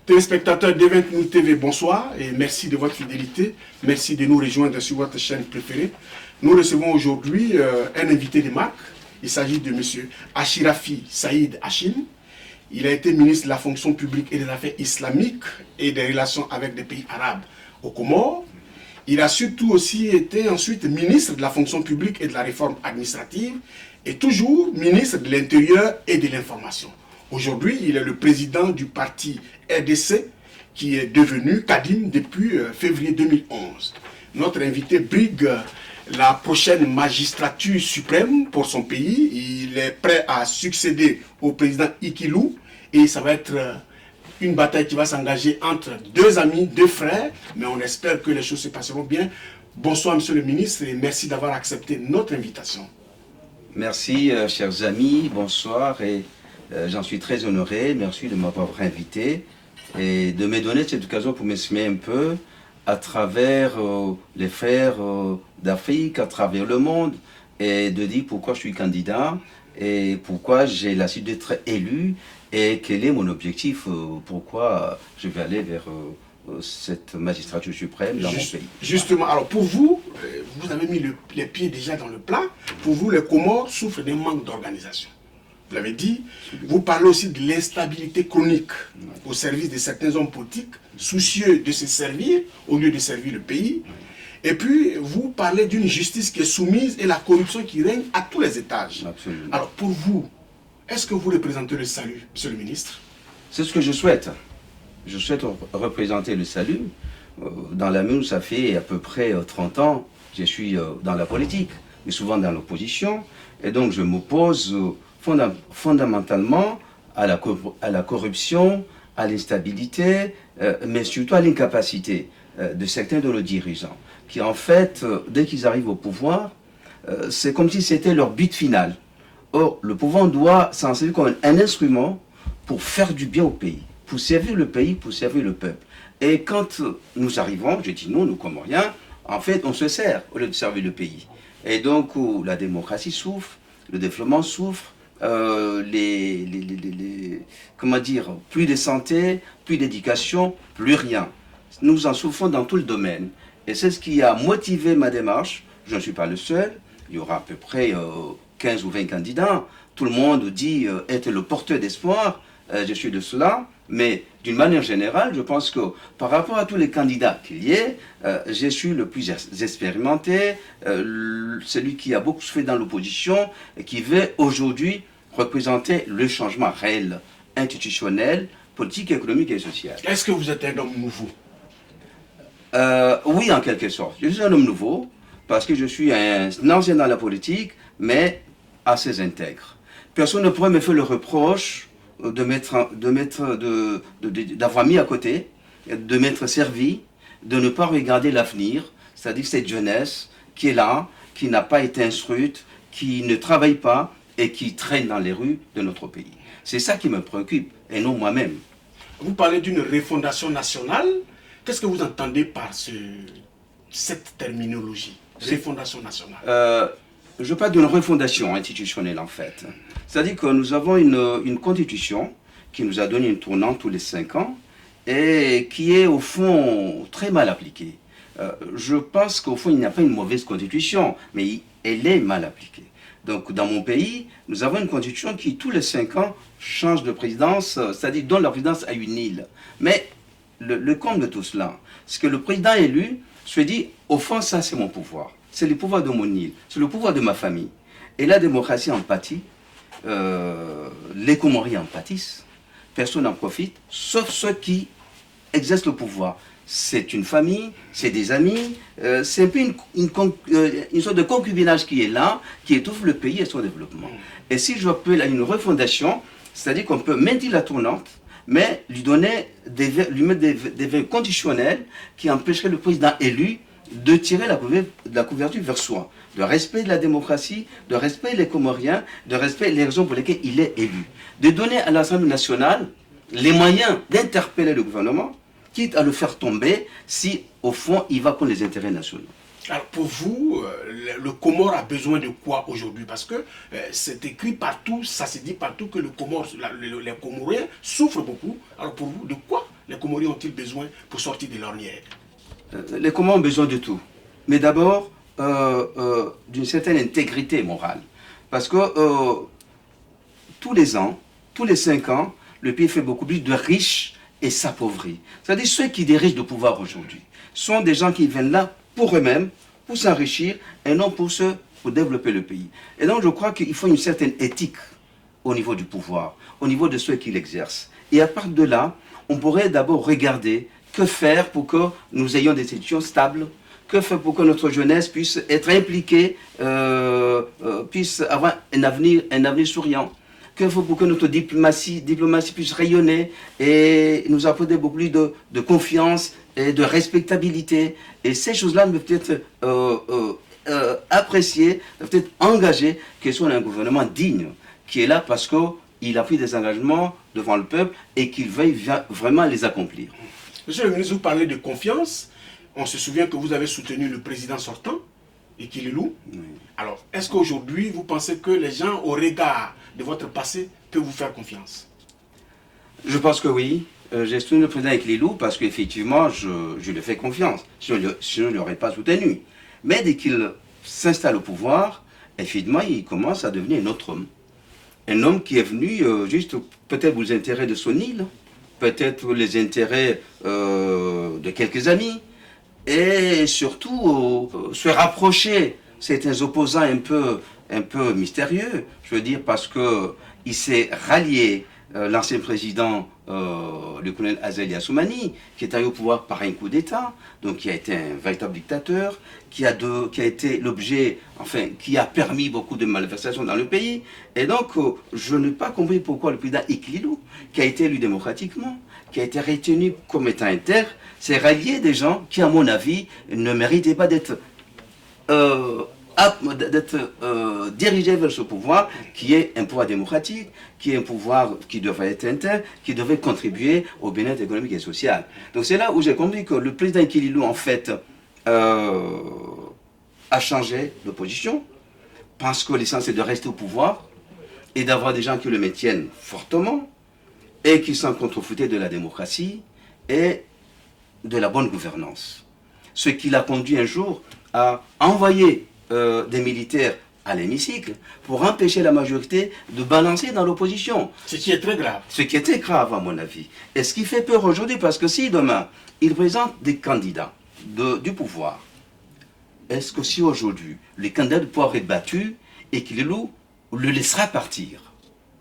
Téléspectateurs d'Event TV, bonsoir et merci de votre fidélité. Merci de nous rejoindre sur votre chaîne préférée. Nous recevons aujourd'hui un invité de marque. Il s'agit de M. Achirafi Saïd Hachim. Il a été ministre de la fonction publique et des affaires islamiques et des relations avec des pays arabes aux Comores. Il a surtout aussi été ensuite ministre de la fonction publique et de la réforme administrative et toujours ministre de l'Intérieur et de l'Information. Aujourd'hui, il est le président du parti RDC qui est devenu Kadim depuis février 2011. Notre invité brigue la prochaine magistrature suprême pour son pays. Il est prêt à succéder au président Ikilou et ça va être une bataille qui va s'engager entre deux amis, deux frères, mais on espère que les choses se passeront bien. Bonsoir Monsieur le ministre et merci d'avoir accepté notre invitation. Merci chers amis, bonsoir et j'en suis très honoré, merci de m'avoir invité et de me donner cette occasion pour m'exprimer un peu à travers les frères d'Afrique, à travers le monde et de dire pourquoi je suis candidat et pourquoi j'ai la suite d'être élu et quel est mon objectif, pourquoi je vais aller vers cette magistrature suprême dans mon pays. Justement, alors pour vous, vous avez mis les pieds déjà dans le plat, pour vous les Comores souffrent d'un manque d'organisation. Vous l'avez dit, vous parlez aussi de l'instabilité chronique au service de certains hommes politiques, soucieux de se servir au lieu de servir le pays. Et puis, vous parlez d'une justice qui est soumise et la corruption qui règne à tous les étages. Absolument. Alors, pour vous, est-ce que vous représentez le salut, Monsieur le ministre? C'est ce que je souhaite. Je souhaite représenter le salut. Dans la mesure où ça fait à peu près 30 ans, je suis dans la politique, mais souvent dans l'opposition. Et donc, je m'oppose fondamentalement à la corruption, à l'instabilité, mais surtout à l'incapacité de certains de nos dirigeants, qui en fait, dès qu'ils arrivent au pouvoir, c'est comme si c'était leur but final. Or, le pouvoir doit s'en servir comme un instrument pour faire du bien au pays, pour servir le pays, pour servir le peuple. Et quand nous arrivons, je dis nous Comoriens, en fait, on se sert au lieu de servir le pays. Et donc, la démocratie souffre, le développement souffre, comment dire, plus de santé, plus d'éducation, plus rien. Nous en souffrons dans tout le domaine. Et c'est ce qui a motivé ma démarche. Je ne suis pas le seul. Il y aura à peu près 15 ou 20 candidats. Tout le monde dit être le porteur d'espoir. Je suis de cela. Mais d'une manière générale, je pense que par rapport à tous les candidats qu'il y ait, je suis le plus expérimenté, celui qui a beaucoup fait dans l'opposition et qui veut aujourd'hui représenter le changement réel, institutionnel, politique, économique et social. Est-ce que vous êtes un homme nouveau? Oui, en quelque sorte. Je suis un homme nouveau parce que je suis un ancien dans la politique, mais assez intègre. Personne ne pourrait me faire le reproche d'avoir mis à côté, de m'être servi, de ne pas regarder l'avenir, c'est-à-dire cette jeunesse qui est là, qui n'a pas été instruite, qui ne travaille pas et qui traîne dans les rues de notre pays. C'est ça qui me préoccupe, et non moi-même. Vous parlez d'une refondation nationale. Qu'est-ce que vous entendez par cette terminologie, refondation nationale? Je parle d'une refondation institutionnelle en fait. C'est-à-dire que nous avons une constitution qui nous a donné une tournante tous les 5 ans et qui est au fond très mal appliquée. Je pense qu'au fond il n'y a pas une mauvaise constitution, mais elle est mal appliquée. Donc dans mon pays, nous avons une constitution qui tous les 5 ans change de présidence, c'est-à-dire donne la présidence à une île. Mais le comble de tout cela, c'est que le président élu se dit, au fond ça c'est mon pouvoir. C'est le pouvoir de mon île, c'est le pouvoir de ma famille. Et la démocratie en pâtit, les Comoriens en pâtissent, personne n'en profite, sauf ceux qui exercent le pouvoir. C'est une famille, c'est des amis, c'est un peu une sorte de concubinage qui est là, qui étouffe le pays et son développement. Et si je appelle à une refondation, c'est-à-dire qu'on peut maintenir la tournante, mais lui mettre des verres conditionnels qui empêcheraient le président élu de tirer la couverture vers soi, de respect de la démocratie, de respect des Comoriens, de respect des raisons pour lesquelles il est élu, de donner à l'Assemblée nationale les moyens d'interpeller le gouvernement, quitte à le faire tomber si, au fond, il va contre les intérêts nationaux. Alors pour vous, le Comore a besoin de quoi aujourd'hui? Parce que c'est écrit partout, ça se dit partout que les Comoriens souffrent beaucoup. Alors pour vous, de quoi les Comoriens ont-ils besoin pour sortir de l'ornière? Les Comores ont besoin de tout. Mais d'abord, d'une certaine intégrité morale. Parce que tous les ans, tous les 5 ans, le pays fait beaucoup plus de riches et s'appauvrit. C'est-à-dire ceux qui dirigent le pouvoir aujourd'hui sont des gens qui viennent là pour eux-mêmes, pour s'enrichir et non pour développer le pays. Et donc je crois qu'il faut une certaine éthique au niveau du pouvoir, au niveau de ceux qui l'exercent. Et à partir de là, on pourrait d'abord regarder que faire pour que nous ayons des institutions stables, que faire pour que notre jeunesse puisse être impliquée, puisse avoir un avenir souriant. Que faut pour que notre diplomatie puisse rayonner et nous apporter beaucoup plus de confiance et de respectabilité. Et ces choses-là peuvent être appréciées, peuvent être engagées, que soit un gouvernement digne, qui est là parce qu'il a pris des engagements devant le peuple et qu'il veuille vraiment les accomplir. Monsieur le ministre, vous parlez de confiance. On se souvient que vous avez soutenu le président sortant, Ikililou. Oui. Alors, est-ce qu'aujourd'hui, vous pensez que les gens, au regard de votre passé, peuvent vous faire confiance? Je pense que oui. J'ai soutenu le président Ikililou parce qu'effectivement, je lui fais confiance. Sinon, je ne l'aurais pas soutenu. Mais dès qu'il s'installe au pouvoir, effectivement, il commence à devenir un autre homme. Un homme qui est venu juste peut-être pour les intérêts de son île, peut-être les intérêts de quelques amis, et surtout se rapprocher certains opposants un peu mystérieux, je veux dire, parce qu'il s'est rallié l'ancien président, le colonel Azali Assoumani, qui est arrivé au pouvoir par un coup d'État, donc qui a été un véritable dictateur, qui a été l'objet, enfin, qui a permis beaucoup de malversations dans le pays. Et donc, je n'ai pas compris pourquoi le président Ikililou, qui a été élu démocratiquement, qui a été retenu comme étant inter, s'est rallié des gens qui, à mon avis, ne méritaient pas d'être dirigé vers ce pouvoir qui est un pouvoir démocratique, qui est un pouvoir qui devrait être interne, qui devrait contribuer au bien-être économique et social. Donc c'est là où j'ai compris que le président Ikililou, en fait, a changé de position, parce que l'essentiel c'est de rester au pouvoir et d'avoir des gens qui le maintiennent fortement et qui sont contrefoutés de la démocratie et de la bonne gouvernance. Ce qui l'a conduit un jour à envoyer des militaires à l'hémicycle pour empêcher la majorité de balancer dans l'opposition. Ce qui est très grave. Ce qui est très grave à mon avis. Et ce qui fait peur aujourd'hui, parce que si demain, il présente des candidats du pouvoir, est-ce que si aujourd'hui, le candidat du pouvoir est battu et qu'il le laissera partir?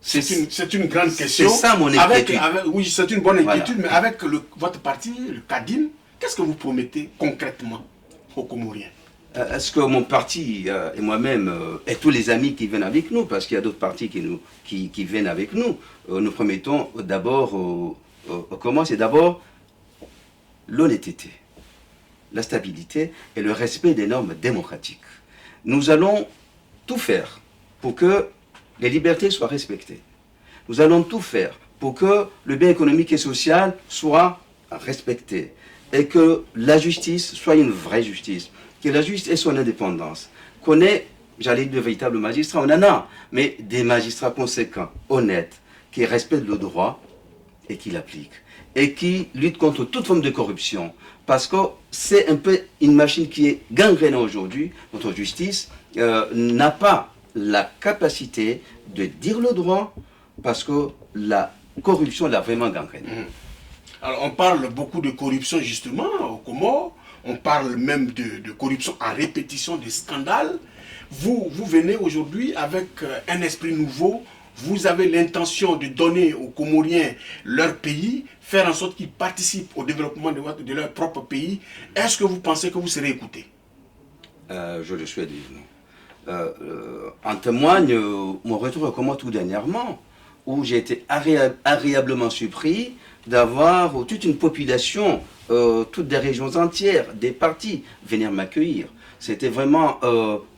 C'est une grande question. C'est ça mon inquiétude. Oui, c'est une bonne inquiétude, voilà. Mais avec votre parti, le CADIM, qu'est-ce que vous promettez concrètement aux Comoriens? Est-ce que mon parti et moi-même et tous les amis qui viennent avec nous, parce qu'il y a d'autres partis qui viennent avec nous, nous promettons d'abord, comment c'est d'abord l'honnêteté, la stabilité et le respect des normes démocratiques. Nous allons tout faire pour que les libertés soient respectées. Nous allons tout faire pour que le bien économique et social soit respecté et que la justice soit une vraie justice, que la justice ait son indépendance, qu'on ait, j'allais dire, de véritables magistrats, on en a, mais des magistrats conséquents, honnêtes, qui respectent le droit et qui l'appliquent, et qui luttent contre toute forme de corruption, parce que c'est un peu une machine qui est gangrénée aujourd'hui. Notre justice n'a pas la capacité de dire le droit, parce que la corruption l'a vraiment gangrénée. Alors on parle beaucoup de corruption justement au Comores. On parle même de corruption en répétition, de scandales. Vous venez aujourd'hui avec un esprit nouveau. Vous avez l'intention de donner aux Comoriens leur pays, faire en sorte qu'ils participent au développement de leur propre pays. Est-ce que vous pensez que vous serez écouté? Je le souhaite vivement. En témoigne mon retour au Comores tout dernièrement, où j'ai été agréablement surpris d'avoir toute une population, toutes des régions entières, des partis venir m'accueillir. C'était vraiment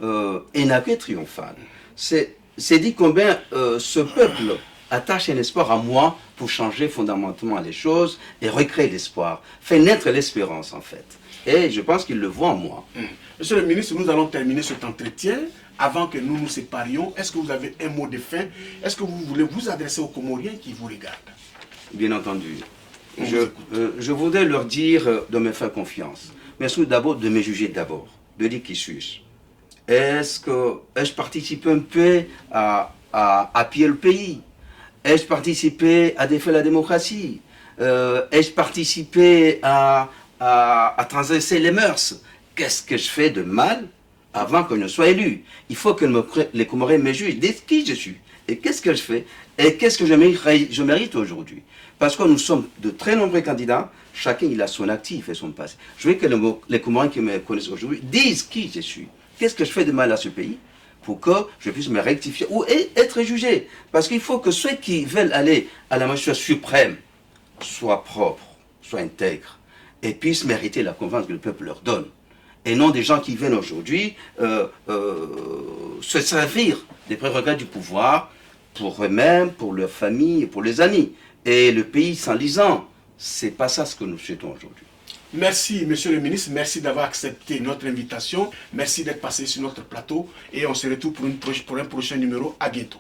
un accueil triomphal. C'est dit combien ce peuple attache un espoir à moi pour changer fondamentalement les choses et recréer l'espoir, faire naître l'espérance en fait. Et je pense qu'il le voit en moi. Monsieur le ministre, nous allons terminer cet entretien. Avant que nous nous séparions, est-ce que vous avez un mot de fin? Est-ce que vous voulez vous adresser aux Comoriens qui vous regardent? Bien entendu. Je voudrais leur dire de me faire confiance, mais surtout d'abord de me juger d'abord, de dire qui suis-je. Ai-je participé un peu à piller le pays? Ai-je participé à défaire la démocratie? Ai-je participé à transgresser les mœurs? Qu'est-ce que je fais de mal avant que je ne sois élu? Il faut que les Comoriens me jugent, disent qui je suis et qu'est-ce que je fais et qu'est-ce que je mérite aujourd'hui. Parce que nous sommes de très nombreux candidats, chacun il a son actif et son passé. Je veux que les Comoriens qui me connaissent aujourd'hui disent qui je suis, qu'est-ce que je fais de mal à ce pays pour que je puisse me rectifier ou être jugé. Parce qu'il faut que ceux qui veulent aller à la magistrature suprême soient propres, soient intègres et puissent mériter la confiance que le peuple leur donne. Et non des gens qui viennent aujourd'hui se servir des prérogatives du pouvoir pour eux-mêmes, pour leur famille et pour les amis. Et le pays s'enlisant, c'est pas ça ce que nous souhaitons aujourd'hui. Merci, monsieur le ministre. Merci d'avoir accepté notre invitation. Merci d'être passé sur notre plateau. Et on se retrouve pour un prochain numéro. À bientôt.